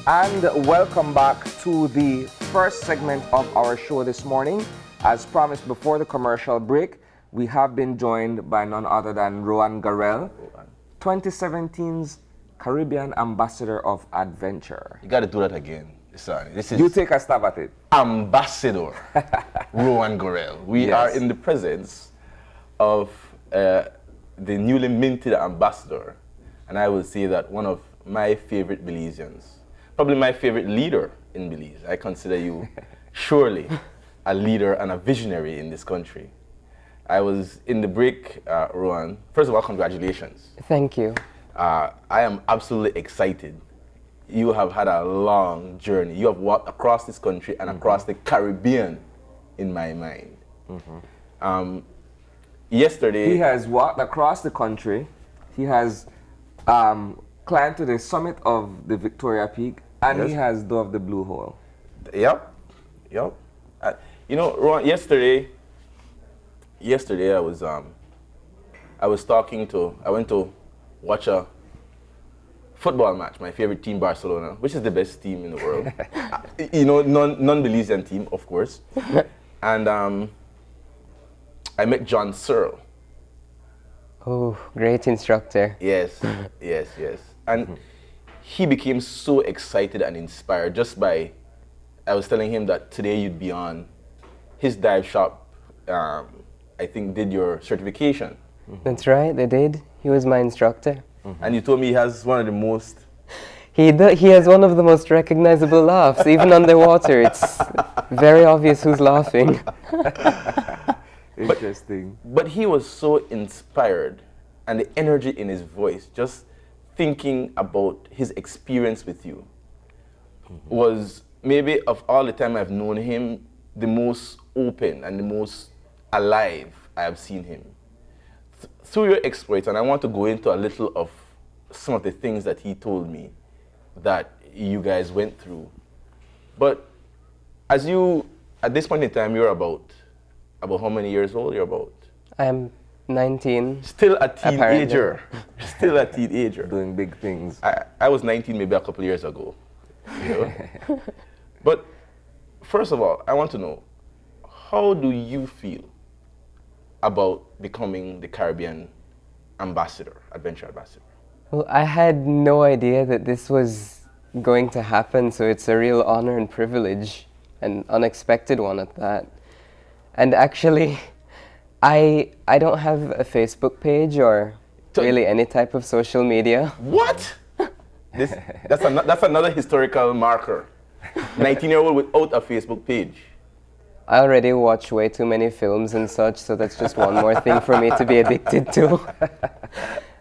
And welcome back to the first segment of our show this morning. As promised before the commercial break, we have been joined by none other than Rowan Garel, 2017's Caribbean Ambassador of Adventure. You got to do that again. Sorry, this is You take a stab at it. Ambassador Rowan Garel. We are in the presence of the newly minted ambassador, and I will say that one of my favorite Belizeans, probably my favorite leader in Belize. I consider you surely a leader and a visionary in this country. I was in the break, Rowan. First of all, congratulations. Thank you. I am absolutely excited. You have had a long journey. You have walked across this country and across the Caribbean, in my mind. Yesterday... He has walked across the country. He has climbed to the summit of the Victoria Peak, and he has dove the Blue Hole. Yep. You know, Rowan, yesterday I was I went to watch a football match, my favorite team, Barcelona, which is the best team in the world. You know, non-Belizean team, of course. And I met John Searle. Oh, great instructor. Yes. And he became so excited and inspired just by, I was telling him that today you'd be on his dive shop, I think did your certification. That's right, they did. He was my instructor. And you told me he has one of the most... He has one of the most recognizable laughs, even underwater. It's very obvious who's laughing. Interesting. But he was so inspired, and the energy in his voice, just thinking about his experience with you, was maybe of all the time I've known him, the most open and the most alive I have seen him. Through your exploits, and I want to go into a little of some of the things that he told me that you guys went through. But as you, at this point in time, you're about how many years old? You're about? I'm 19. Still a teenager. Still a teenager. Doing big things. I was 19 maybe a couple of years ago. You know? But first of all, I want to know, how do you feel about becoming the Caribbean ambassador, adventure ambassador? Well, I had no idea that this was going to happen, so it's a real honor and privilege, an unexpected one at that. And actually, I don't have a Facebook page or really any type of social media. What? That's another historical marker. 19-year-old without a Facebook page. I already watch way too many films and such, so that's just one more thing for me to be addicted to.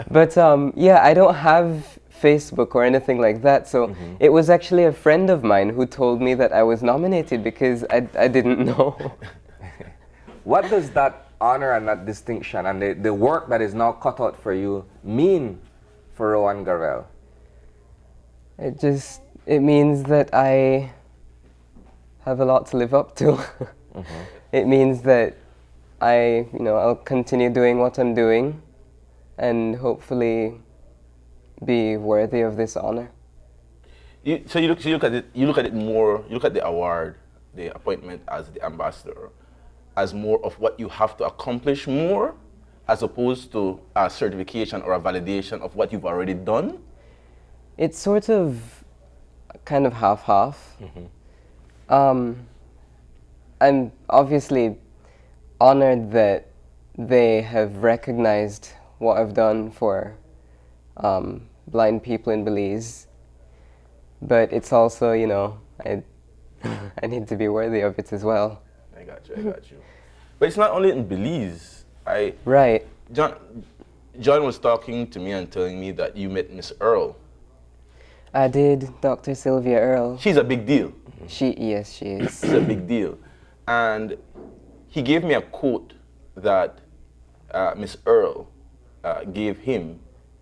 But yeah, I don't have Facebook or anything like that, so it was actually a friend of mine who told me that I was nominated because I didn't know. What does that honor and that distinction and the work that is now cut out for you mean for Rowan Garel? It means that I have a lot to live up to. It means that I'll continue doing what I'm doing and hopefully be worthy of this honor. You look at it more, you look at the award, the appointment as the ambassador, as more of what you have to accomplish more, as opposed to a certification or a validation of what you've already done? It's sort of kind of half-half. I'm obviously honored that they have recognized what I've done for blind people in Belize, but it's also, I need to be worthy of it as well. I got you. But it's not only in Belize. Right. John was talking to me and telling me that you met Miss Earl. I did, Dr. Sylvia Earl. She's a big deal. Yes, she is. She's a big deal. And he gave me a quote that Miss Earl gave him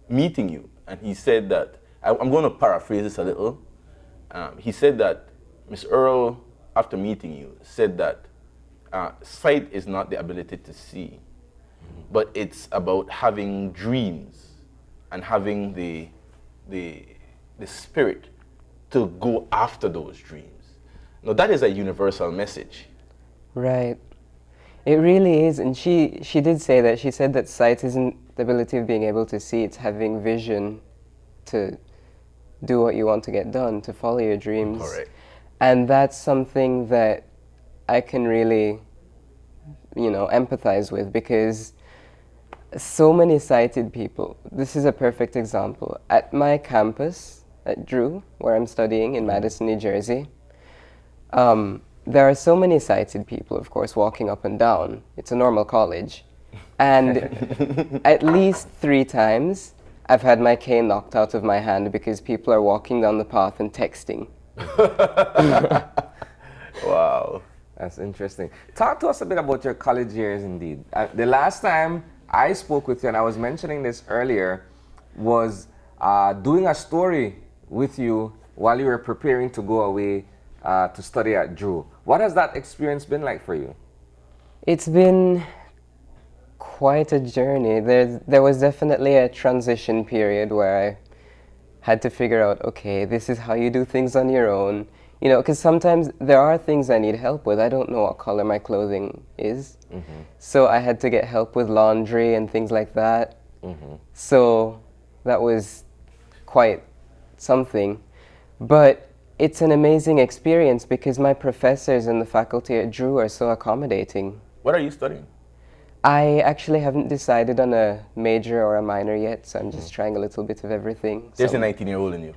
meeting you. And he said that, I'm going to paraphrase this a little. He said that Miss Earl, after meeting you, said that sight is not the ability to see, but it's about having dreams and having the spirit to go after those dreams. Now, that is a universal message. Right. It really is. And she did say that. She said that sight isn't the ability of being able to see, it's having vision to do what you want to get done, to follow your dreams. Correct. And that's something that I can really, empathize with, because so many sighted people, this is a perfect example. At my campus, at Drew, where I'm studying in Madison, New Jersey, there are so many sighted people, of course, walking up and down. It's a normal college. And at least 3 times, I've had my cane knocked out of my hand because people are walking down the path and texting. Wow. That's interesting. Talk to us a bit about your college years, indeed. The last time I spoke with you, and I was mentioning this earlier, was doing a story with you while you were preparing to go away to study at Drew. What has that experience been like for you? It's been quite a journey. There was definitely a transition period where I had to figure out, okay, this is how you do things on your own. Because sometimes there are things I need help with. I don't know what color my clothing is. Mm-hmm. So I had to get help with laundry and things like that. Mm-hmm. So that was quite something. But it's an amazing experience because my professors and the faculty at Drew are so accommodating. What are you studying? I actually haven't decided on a major or a minor yet, so I'm just trying a little bit of everything. There's a 19-year-old in you.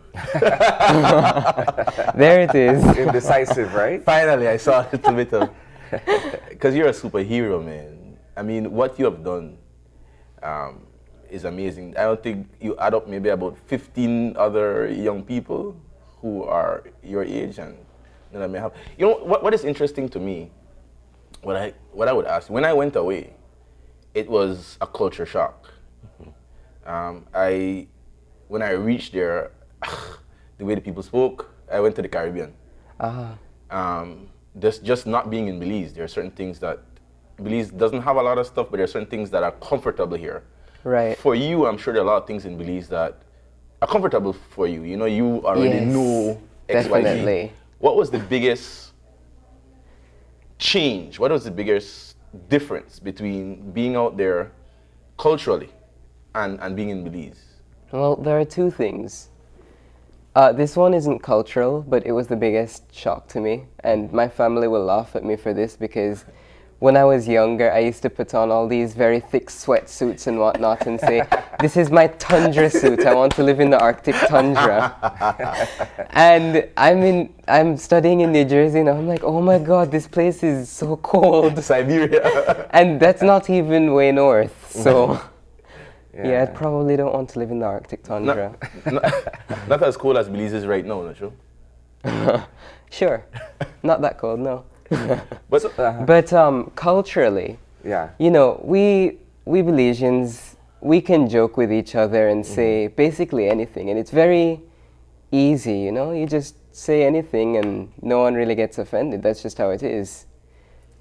There it is. Indecisive, right? Finally, I saw a little bit of... Because you're a superhero, man. I mean, what you have done is amazing. I don't think you add up maybe about 15 other young people who are your age and that I may have. What is interesting to me, what I would ask, when I went away, it was a culture shock. Mm-hmm. When I reached there, the way the people spoke, I went to the Caribbean. Just not being in Belize, there are certain things that Belize doesn't have a lot of stuff, but there are certain things that are comfortable here. Right. For you, I'm sure there are a lot of things in Belize that are comfortable for you. You already know X, definitely. Y, Z. What was the biggest change? What was the biggest difference between being out there culturally and being in Belize? Well, there are 2 things. This one isn't cultural, but it was the biggest shock to me. And my family will laugh at me for this because when I was younger, I used to put on all these very thick sweatsuits and whatnot and say, this is my tundra suit. I want to live in the Arctic tundra. And I'm studying in New Jersey and I'm like, oh my God, this place is so cold. Siberia. And that's not even way north. So yeah, I probably don't want to live in the Arctic tundra. Not as cold as Belize is right now, not sure? Sure. Not that cold, no. But culturally, yeah, we Belizeans, we can joke with each other and say basically anything, and it's very easy, you just say anything and no one really gets offended. That's just how it is.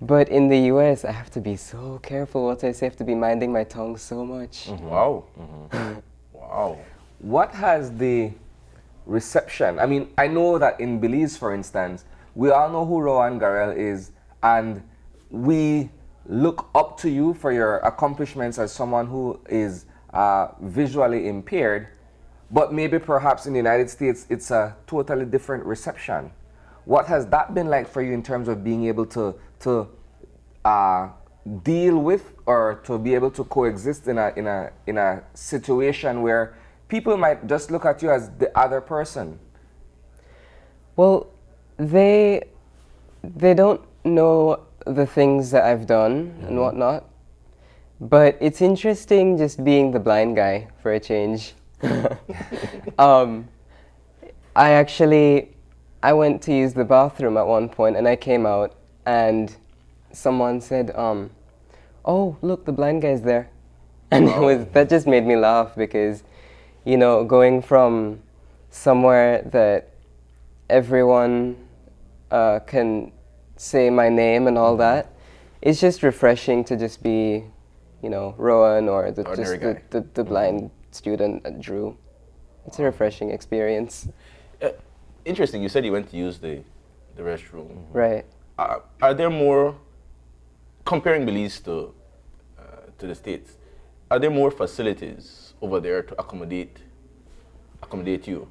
But in the US, I have to be so careful what I say. I have to be minding my tongue so much. Mm-hmm. Wow. Mm-hmm. Wow. What has the reception? I mean, I know that in Belize, for instance, we all know who Rowan Garel is, and we look up to you for your accomplishments as someone who is visually impaired, but maybe perhaps in the United States, it's a totally different reception. What has that been like for you in terms of being able to deal with or to be able to coexist in a situation where people might just look at you as the other person? Well, they don't know the things that I've done and whatnot, but it's interesting just being the blind guy for a change. I went to use the bathroom at one point and I came out and someone said, oh, look, the blind guy's there. And that just made me laugh because, going from somewhere that everyone can say my name and all that, it's just refreshing to just be, Rowan or the blind student at Drew. It's a refreshing experience. interesting. You said you went to use the restroom. Right. Are there more, comparing Belize to the States, are there more facilities over there to accommodate you?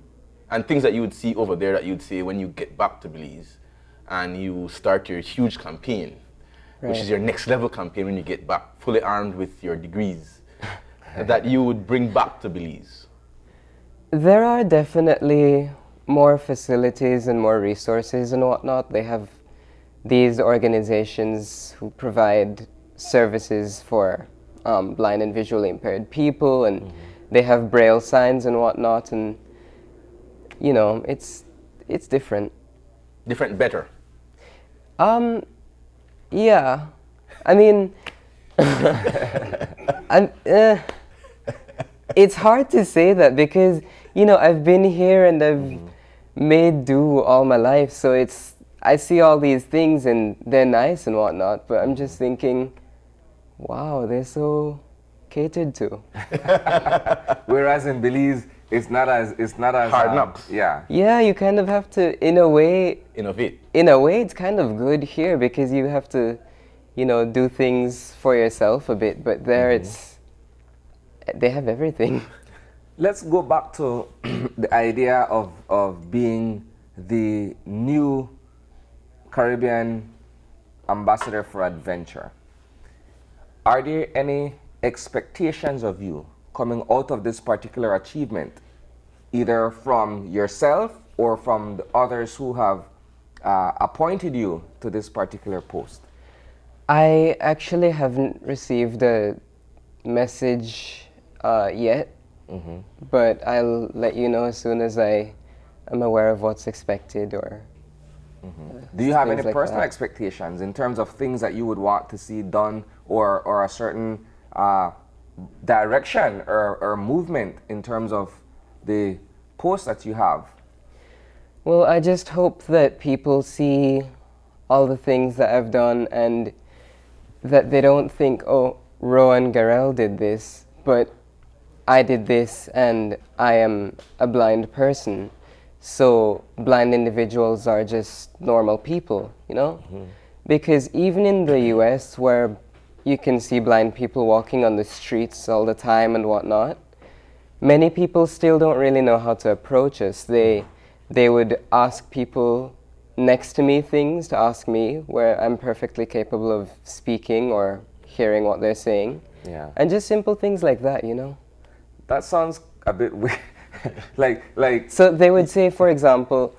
And things that you would see over there that you'd say when you get back to Belize and you start your huge campaign, which is your next level campaign when you get back, fully armed with your degrees, that you would bring back to Belize? There are definitely more facilities and more resources and whatnot. They have these organizations who provide services for blind and visually impaired people, and they have braille signs and whatnot, and you know, it's different. Different, better. Yeah, I mean, it's hard to say that because, you know, I've been here and I've made do all my life, so I see all these things and they're nice and whatnot, but I'm just thinking, wow, they're so catered to. Whereas in Belize, it's not as Hard knocks. Yeah. Yeah, you kind of have to, in a way, Innovate. it's kind of good here because you have to, you know, do things for yourself a bit, but there they have everything. Let's go back to the idea of being the new Caribbean ambassador for adventure. Are there any expectations of you coming out of this particular achievement, either from yourself or from the others who have appointed you to this particular post? I actually haven't received a message yet, but I'll let you know as soon as I am aware of what's expected or Do you have any things like personal that. expectations in terms of things that you would want to see done or a certain direction or movement in terms of the post that you have? Well, I just hope that people see all the things that I've done and that they don't think, oh, Rowan Garel did this, but I did this and I am a blind person. So blind individuals are just normal people, you know? Because even in the US, where you can see blind people walking on the streets all the time and whatnot, many people still don't really know how to approach us. They would ask people next to me things to ask me where I'm perfectly capable of speaking or hearing what they're saying. Yeah. And just simple things like that, you know? That sounds a bit weird. like So they would say, for example,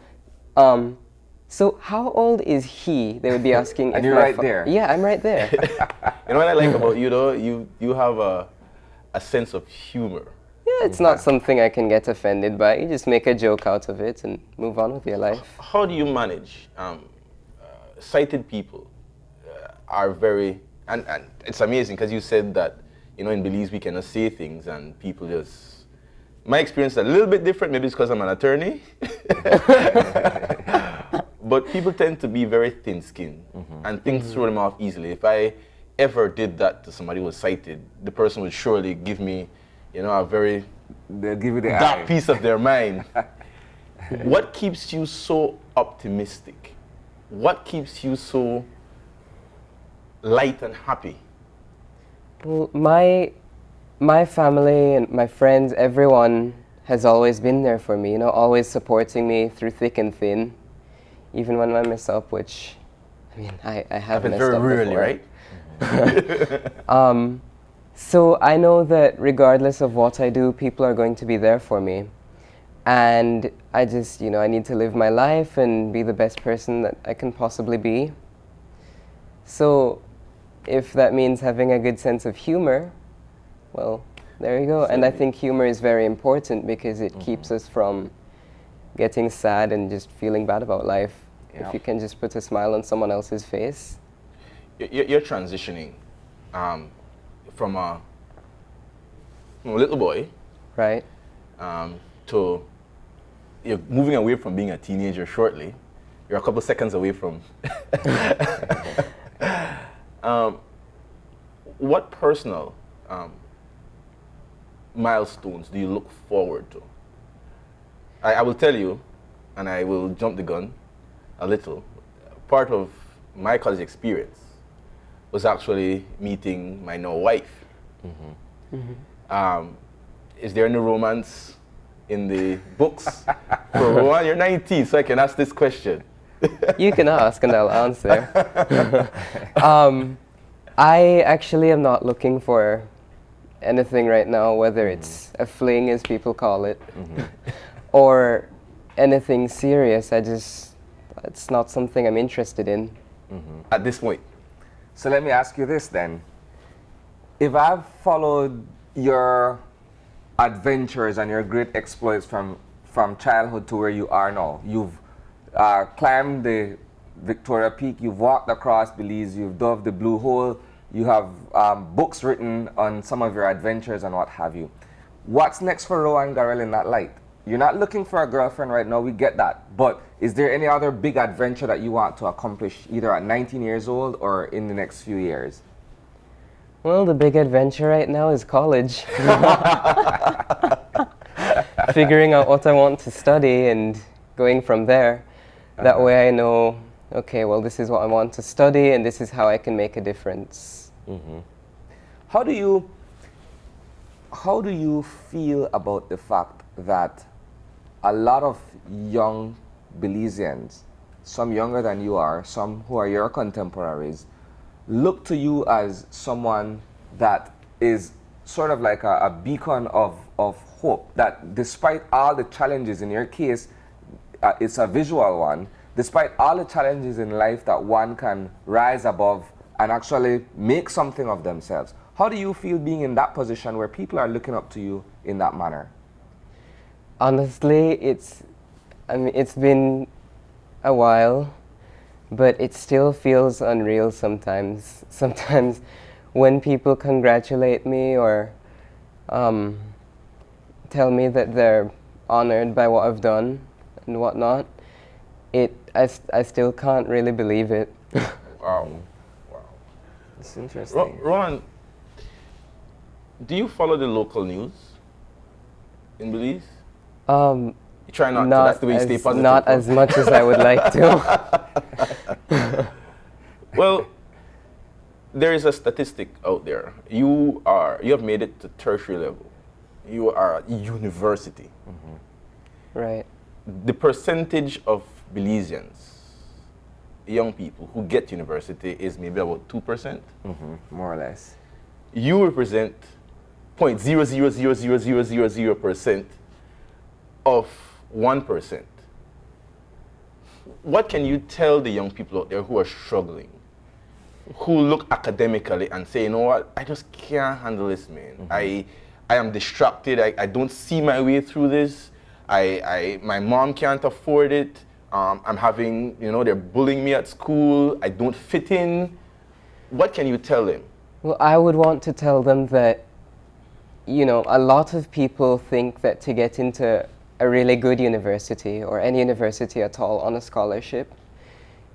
so how old is he? They would be asking. And if you're my right there. Yeah, I'm right there. You know what I like about you though? You have a sense of humor. Yeah, it's not something I can get offended by. You just make a joke out of it and move on with your life. How do you manage? Sighted people are very, and it's amazing because you said that, you know, in Belize we cannot say things and people just, my experience is a little bit different, maybe it's because I'm an attorney. But people tend to be very thin-skinned and things throw them off easily. If I ever did that to somebody who was sighted, the person would surely give me, you know, a very they'll give you the dark eye. piece of their mind. What keeps you so optimistic? What keeps you so light and happy? Well, my family and my friends, everyone has always been there for me, you know, always supporting me through thick and thin, even when I mess up, which, I mean, I have Happens messed very up rarely, before. right? So I know that regardless of what I do, people are going to be there for me. And I just, you know, I need to live my life and be the best person that I can possibly be. So if that means having a good sense of humor, well, there you go. And I think humor is very important because it keeps us from getting sad and just feeling bad about life. Yeah. If you can just put a smile on someone else's face. You're transitioning from a little boy, Right? to you're moving away from being a teenager shortly. You're a couple seconds away from. What personal milestones do you look forward to? I will tell you, and I will jump the gun a little. Part of my college experience was actually meeting my now wife. Is there any romance in the books? For Rowan, you're 19, so I can ask this question. You can ask and I'll answer. I actually am not looking for anything right now, whether it's a fling, as people call it, or anything serious. It's not something I'm interested in. At this point. So let me ask you this then. If I've followed your adventures and your great exploits from childhood to where you are now, you've climbed the Victoria Peak, you've walked across Belize, you've dove the Blue Hole, you have books written on some of your adventures and what have you. What's next for Rowan Garel in that light? You're not looking for a girlfriend right now, we get that. But is there any other big adventure that you want to accomplish either at 19 years old or in the next few years? Well, the big adventure right now is college. Figuring out what I want to study and going from there. That way I know, okay, well, this is what I want to study and this is how I can make a difference. How do you feel about the fact that a lot of young Belizeans, some younger than you are, some who are your contemporaries, look to you as someone that is sort of like a beacon of hope, that despite all the challenges, in your case, it's a visual one, despite all the challenges in life, that one can rise above and actually make something of themselves. How do you feel being in that position where people are looking up to you in that manner? Honestly, it's been a while, but it still feels unreal sometimes. Sometimes when people congratulate me or tell me that they're honored by what I've done and whatnot, I still can't really believe it. Wow. It's interesting. Rowan, do you follow the local news in Belize? You try not to, that's the way you stay positive. Not as much as I would like to. Well, there is a statistic out there. You have made it to tertiary level. You are at university. Right. The percentage of Belizeans, young people who get to university, is maybe about 2%. More or less. You represent 0.0000000% of 1%. What can you tell the young people out there who are struggling, who look academically and say, you know what, I just can't handle this, man. I am distracted. I don't see my way through this. My mom can't afford it. I'm having, they're bullying me at school. I don't fit in. What can you tell them? Well, I would want to tell them that, a lot of people think that to get into a really good university or any university at all on a scholarship,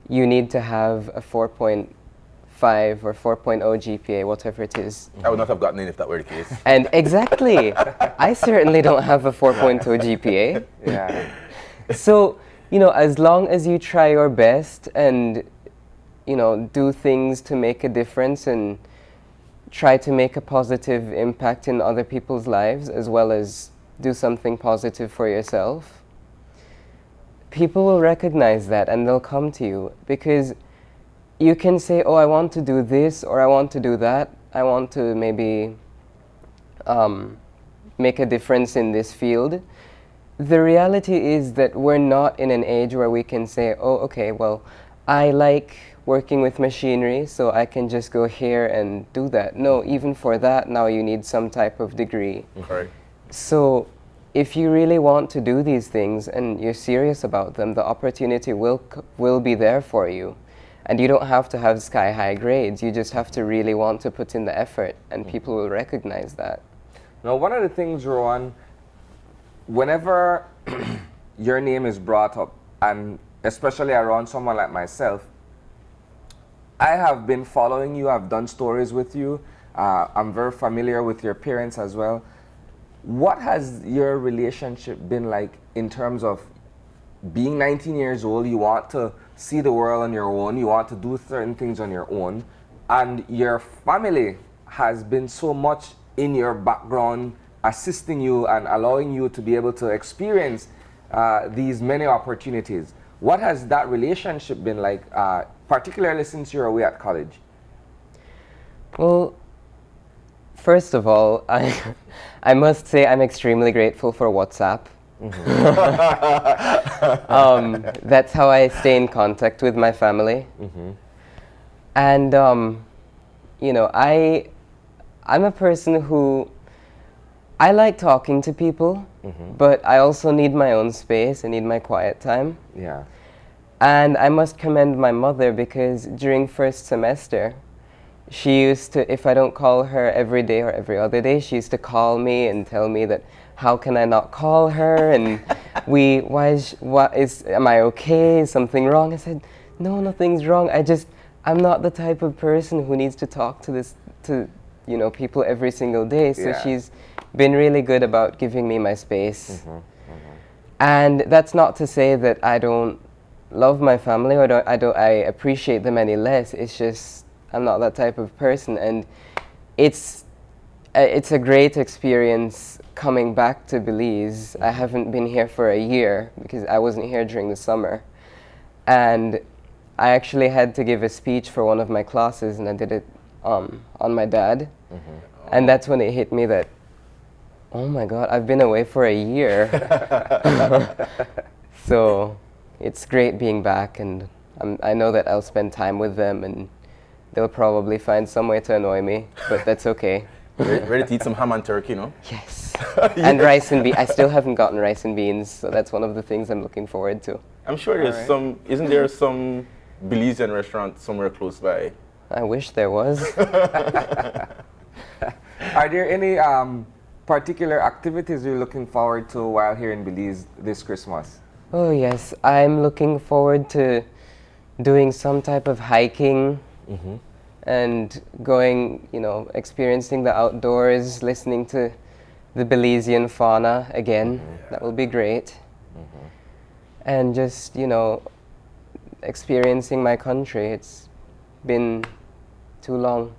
you need to have a 4.5 or 4.0 GPA, whatever it is. I would not have gotten in if that were the case. And exactly, I certainly don't have a 4.0 GPA. Yeah. So, as long as you try your best and, do things to make a difference and try to make a positive impact in other people's lives, as well as do something positive for yourself, people will recognize that and they'll come to you. Because you can say, oh, I want to do this or I want to do that. I want to maybe make a difference in this field. The reality is that we're not in an age where we can say, oh, okay, well, I like working with machinery, so I can just go here and do that. No, even for that, now you need some type of degree. Okay. So if you really want to do these things and you're serious about them, the opportunity will be there for you. And you don't have to have sky-high grades. You just have to really want to put in the effort, and people will recognize that. Now, one of the things, Rowan, whenever your name is brought up, and especially around someone like myself, I have been following you. I've done stories with you. I'm very familiar with your parents as well. What has your relationship been like in terms of being 19 years old, you want to see the world on your own, you want to do certain things on your own, and your family has been so much in your background, assisting you and allowing you to be able to experience these many opportunities. What has that relationship been like, particularly since you're away at college? Well, first of all, I must say I'm extremely grateful for WhatsApp. That's how I stay in contact with my family. And, you know, I'm a person who, I like talking to people, but I also need my own space. I need my quiet time. Yeah. And I must commend my mother, because during first semester, she used to, if I don't call her every day or every other day, she used to call me and tell me that, how can I not call her? And am I okay? Is something wrong? I said, no, nothing's wrong. I'm not the type of person who needs to talk to people every single day. So Yeah. she's been really good about giving me my space. And that's not to say that I don't love my family or I appreciate them any less. It's just I'm not that type of person, and it's a great experience coming back to Belize. I haven't been here for a year because I wasn't here during the summer, and I actually had to give a speech for one of my classes, and I did it on my dad, and that's when it hit me that, oh my God, I've been away for a year. So it's great being back, and I know that I'll spend time with them, and they'll probably find some way to annoy me, but that's okay. Ready to eat some ham and turkey, no? Yes. And rice and beans. I still haven't gotten rice and beans, so that's one of the things I'm looking forward to. I'm sure there's isn't there some Belizean restaurant somewhere close by? I wish there was. Are there any particular activities you're looking forward to while here in Belize this Christmas? Oh yes, I'm looking forward to doing some type of hiking and going, experiencing the outdoors, listening to the Belizean fauna again. That will be great. And just, experiencing my country. It's been too long.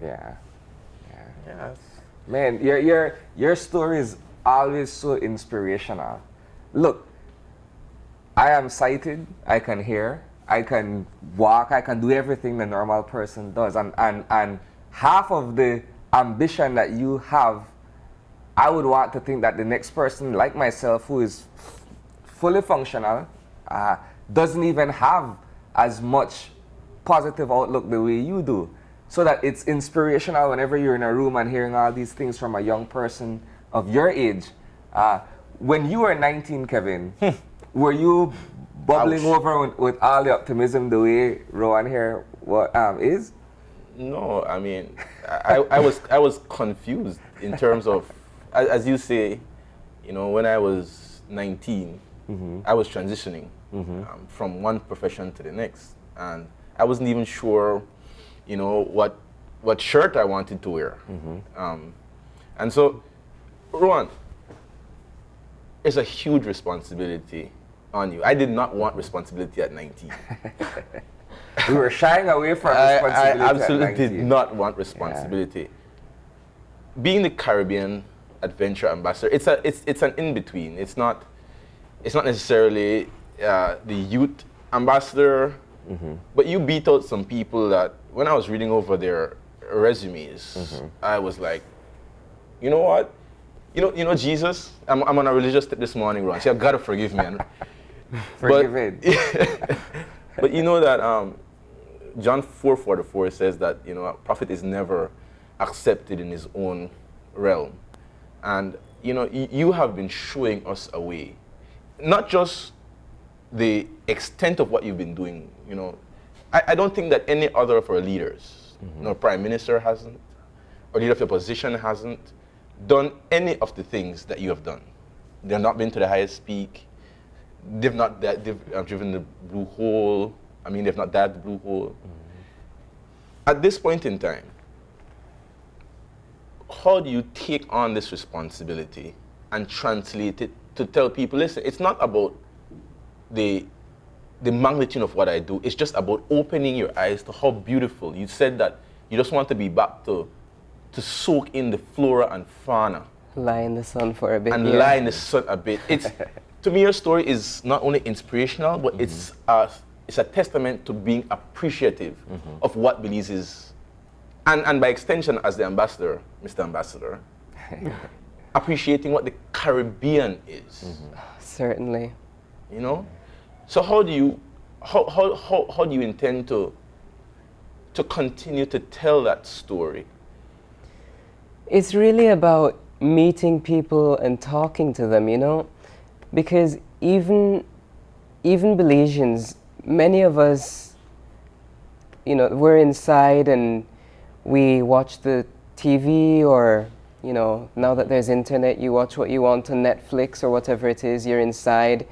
Yeah. Yes. Man, your story is always so inspirational. Look, I am sighted, I can hear, I can walk, I can do everything the normal person does. And half of the ambition that you have, I would want to think that the next person like myself who is fully functional doesn't even have as much positive outlook the way you do. So that it's inspirational whenever you're in a room and hearing all these things from a young person of your age. When you were 19, Kevin, were you bubbling over with all the optimism the way Rowan here is? No, I mean, I was confused in terms of, as you say, when I was 19, I was transitioning from one profession to the next, and I wasn't even sure, what shirt I wanted to wear. And so, Rowan, it's a huge responsibility on you. I did not want responsibility at 19. We were shying away from responsibility. I absolutely at 19. did not want responsibility. Yeah. Being the Caribbean Adventure Ambassador, it's an in-between. It's not necessarily the youth ambassador, but you beat out some people that when I was reading over their resumes, I was like, you know what? Jesus, I'm on a religious tip this morning, Ron. So I've got to forgive me. Forgive it. But you know that John 4:44 says that a prophet is never accepted in his own realm, and you have been showing us a way, not just the extent of what you've been doing. I don't think that any other of our leaders, prime minister hasn't, or leader of the opposition hasn't done any of the things that you have done. They've not been to the highest peak. They've driven the blue hole. I mean, they've not dived the blue hole. At this point in time, how do you take on this responsibility and translate it to tell people, listen, it's not about the magnitude of what I do. It's just about opening your eyes to how beautiful. You said that you just want to be back to soak in the flora and fauna. Lie in the sun for a bit. And lie in the sun a bit. It's, to me, your story is not only inspirational, but it's a testament to being appreciative of what Belize is. And by extension, as the ambassador, Mr. Ambassador, appreciating what the Caribbean is. Certainly. You know? So how do you intend to continue to tell that story? It's really about meeting people and talking to them, you know? Because even Belizeans, many of us, you know, we're inside and we watch the TV, or, you know, now that there's internet, you watch what you want on Netflix or whatever it is, you're inside.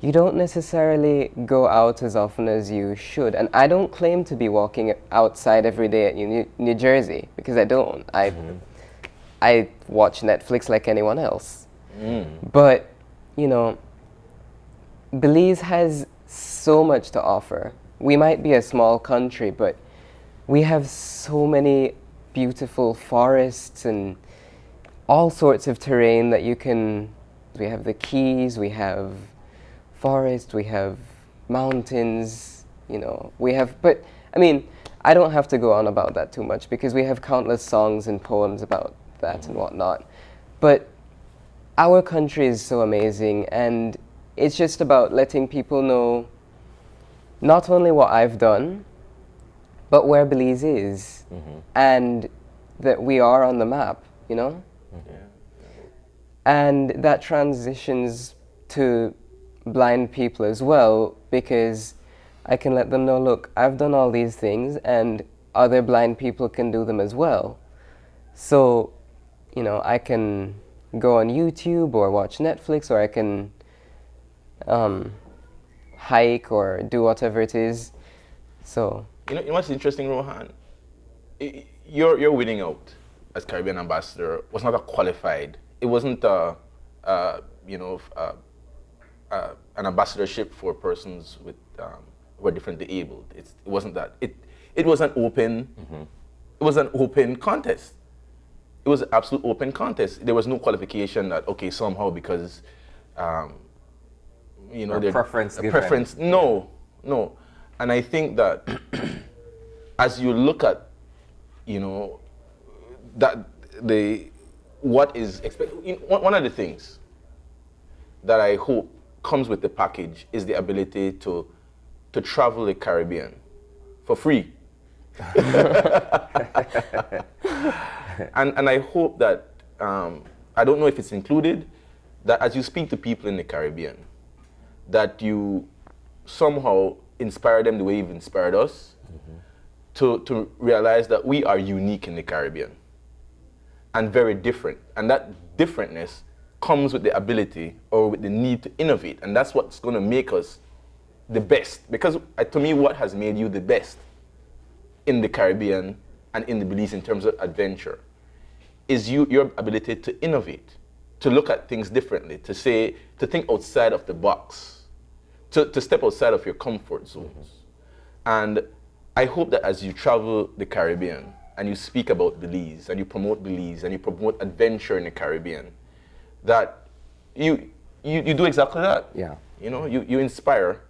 You don't necessarily go out as often as you should. And I don't claim to be walking outside every day at New Jersey, because I don't. I watch Netflix like anyone else. But, you know, Belize has so much to offer. We might be a small country, but we have so many beautiful forests and all sorts of terrain that you can. We have the Keys, we have forest, we have mountains, you know, we have, but I mean, I don't have to go on about that too much, because we have countless songs and poems about that and whatnot. But our country is so amazing, and it's just about letting people know not only what I've done, but where Belize is, and that we are on the map, you know? And that transitions to blind people as well, because I can let them know, look, I've done all these things and other blind people can do them as well. So, you know, I can go on YouTube or watch Netflix, or I can hike or do whatever it is. So, you know what's interesting, Rohan? Your winning out as Caribbean ambassador was not a qualified. It wasn't an ambassadorship for persons with who are differently abled. It wasn't that. It was an open. It was an open contest. It was an absolute open contest. There was no qualification that, okay, somehow because preference given. Preference. No. And I think that as you look at, you know, that what is expected. One of the things that I hope comes with the package is the ability to travel the Caribbean for free. and I hope that, I don't know if it's included, that as you speak to people in the Caribbean, that you somehow inspire them the way you've inspired us, to realize that we are unique in the Caribbean and very different. And that differentness comes with the ability or with the need to innovate. And that's what's going to make us the best. Because to me, what has made you the best in the Caribbean and in the Belize in terms of adventure is your ability to innovate, to look at things differently, to think outside of the box, to step outside of your comfort zones. And I hope that as you travel the Caribbean and you speak about Belize and you promote Belize and you promote adventure in the Caribbean, that you do exactly that. Yeah. You know, you inspire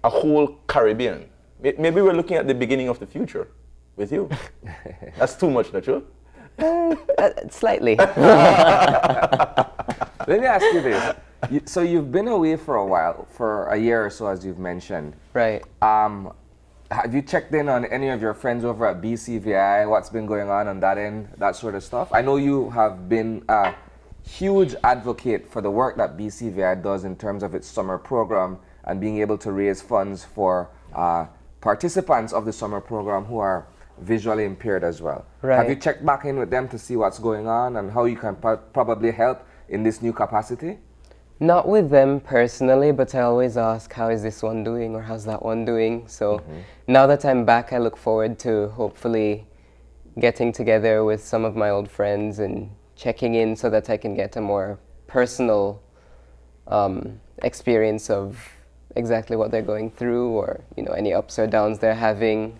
a whole Caribbean. Maybe we're looking at the beginning of the future with you. That's too much, not true? Slightly. Let me ask you this. So you've been away for a while, for a year or so, as you've mentioned. Right. Have you checked in on any of your friends over at BCVI? What's been going on that end, that sort of stuff? I know you have been a huge advocate for the work that BCVI does in terms of its summer program and being able to raise funds for participants of the summer program who are visually impaired as well. Right. Have you checked back in with them to see what's going on and how you can probably help in this new capacity? Not with them personally, but I always ask, how is this one doing or how's that one doing? So now that I'm back, I look forward to hopefully getting together with some of my old friends and checking in so that I can get a more personal experience of exactly what they're going through, or any ups or downs they're having.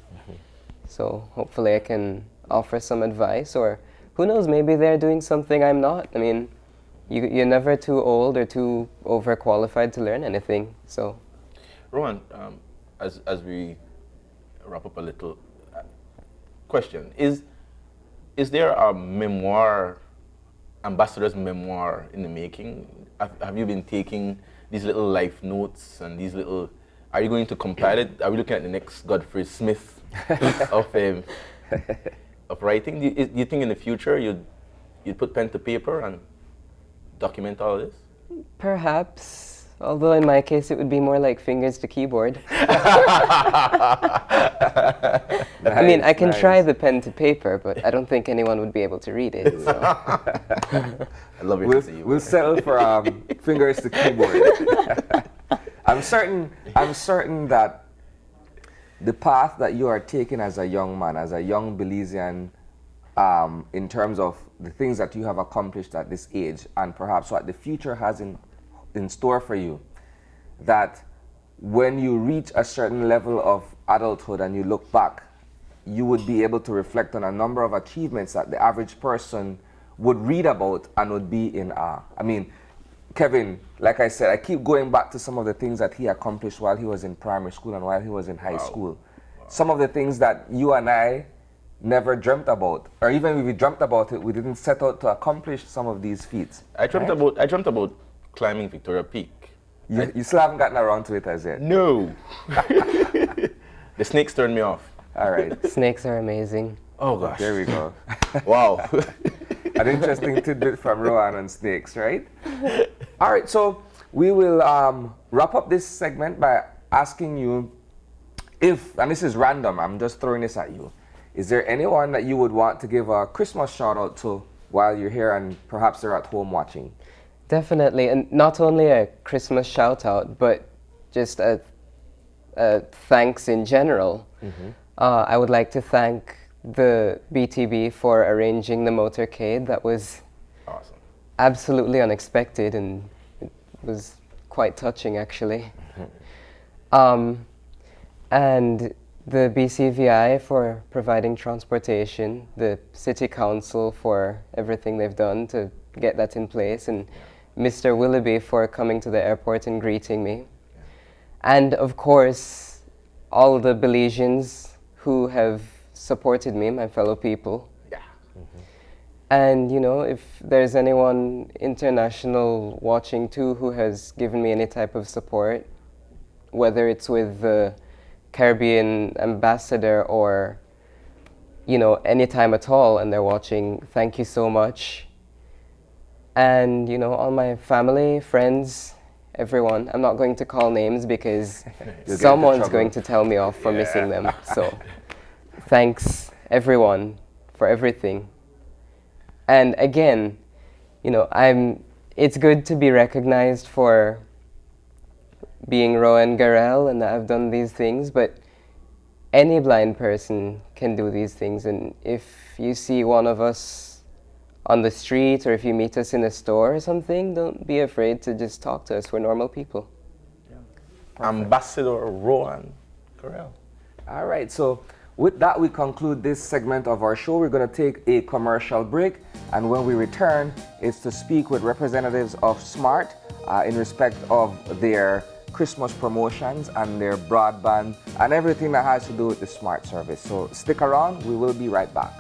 So hopefully I can offer some advice, or who knows, maybe they're doing something I'm not. I mean, you're never too old or too overqualified to learn anything. So, Rowan, as we wrap up a little, question: Is there a memoir, ambassador's memoir in the making? Have you been taking these little life notes and these little? Are you going to compile it? Are we looking at the next Godfrey Smith of writing? Do you think in the future you'd put pen to paper and document all this? perhaps, although in my case it would be more like fingers to keyboard. I mean, I can try the pen to paper, but I don't think anyone would be able to read it. So. I love it. We'll settle for fingers to keyboard. I'm certain that the path that you are taking as a young man, as a young Belizean, in terms of the things that you have accomplished at this age, and perhaps what the future has in store for you, that when you reach a certain level of adulthood and you look back, you would be able to reflect on a number of achievements that the average person would read about and would be in awe. I mean, Kevin, like I said, I keep going back to some of the things that he accomplished while he was in primary school and while he was in high school. Some of the things that you and I never dreamt about, or even if we dreamt about it, we didn't set out to accomplish some of these feats. I dreamt about climbing Victoria Peak. You still haven't gotten around to it as yet? No. The snakes turned me off. All right. Snakes are amazing. Oh gosh. There we go. Wow. An interesting tidbit from Rowan on snakes, right? All right, so we will wrap up this segment by asking you if, and this is random, I'm just throwing this at you, is there anyone that you would want to give a Christmas shout out to while you're here and perhaps they're at home watching? Definitely, and not only a Christmas shout out, but just a thanks in general. I would like to thank the BTB for arranging the motorcade. That was Awesome. absolutely unexpected, and it was quite touching actually. And the BCVI for providing transportation, the City Council for everything they've done to get that in place, and Mr. Willoughby for coming to the airport and greeting me. And of course, all the Belizeans who have supported me, my fellow people. Yeah. And if there's anyone international watching too who has given me any type of support, whether it's with the Caribbean ambassador or any time at all, and they're watching, thank you so much. And all my family, friends, everyone. I'm not going to call names because someone's going to tell me off for missing them. So thanks everyone for everything. And again, it's good to be recognized for being Rowan Garel and that I've done these things, but any blind person can do these things. And if you see one of us on the street, or if you meet us in a store or something, don't be afraid to just talk to us. We're normal people. Yeah. Ambassador Rowan Garel. All right, so with that, we conclude this segment of our show. We're going to take a commercial break, and when we return, it's to speak with representatives of SMART in respect of their Christmas promotions and their broadband and everything that has to do with the SMART service. So stick around, we will be right back.